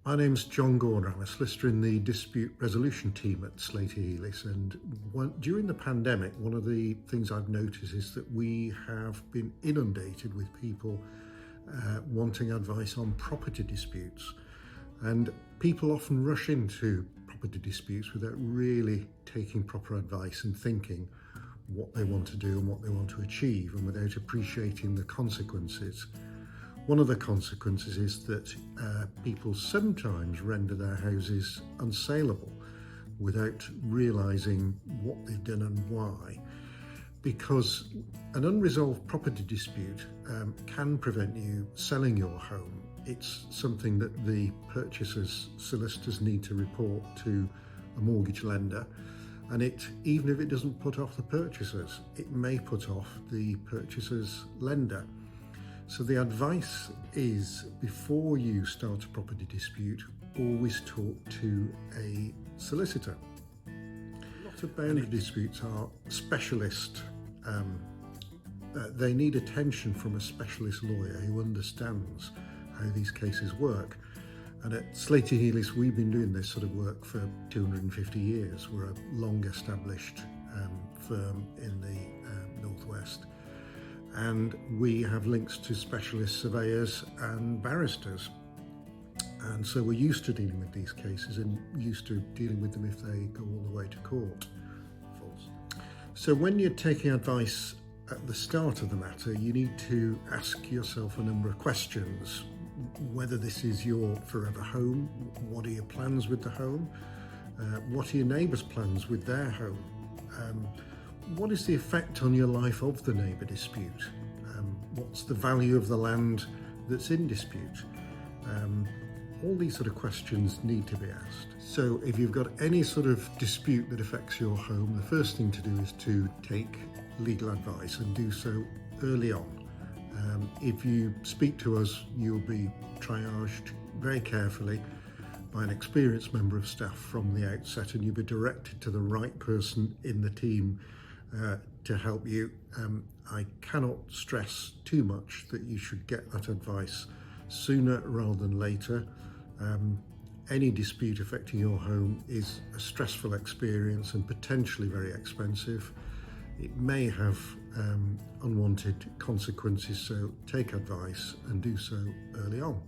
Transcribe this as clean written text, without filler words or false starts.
My name's John Gorner. I'm a solicitor in the dispute resolution team at Solicitor John Gorner, and during the pandemic, one of the things I've noticed is that we have been inundated with people wanting advice on property disputes, and people often rush into property disputes without really taking proper advice and thinking what they want to do and what they want to achieve, and without appreciating the consequences. One of the consequences is that people sometimes render their houses unsaleable without realising what they've done and why, because an unresolved property dispute can prevent you selling your home. It's something that the purchaser's solicitors need to report to a mortgage lender, and even if it doesn't put off the purchasers, it may put off the purchaser's lender. So the advice is, before you start a property dispute, always talk to a solicitor. A lot of boundary disputes are specialist. They need attention from a specialist lawyer who understands how these cases work. And at Solicitor John, we've been doing this sort of work for 250 years. We're a long established firm in the Northwest. And we have links to specialist surveyors and barristers. And so we're used to dealing with these cases and used to dealing with them if they go all the way to court. False. So when you're taking advice at the start of the matter, you need to ask yourself a number of questions. Whether this is your forever home, what are your plans with the home? What are your neighbours' plans with their home? What is the effect on your life of the neighbour dispute? What's the value of the land that's in dispute? All these sort of questions need to be asked. So if you've got any sort of dispute that affects your home, the first thing to do is to take legal advice and do so early on. If you speak to us, you'll be triaged very carefully by an experienced member of staff from the outset, and you'll be directed to the right person in the team to help you. I cannot stress too much that you should get that advice sooner rather than later. Any dispute affecting your home is a stressful experience and potentially very expensive. It may have unwanted consequences, so take advice and do so early on.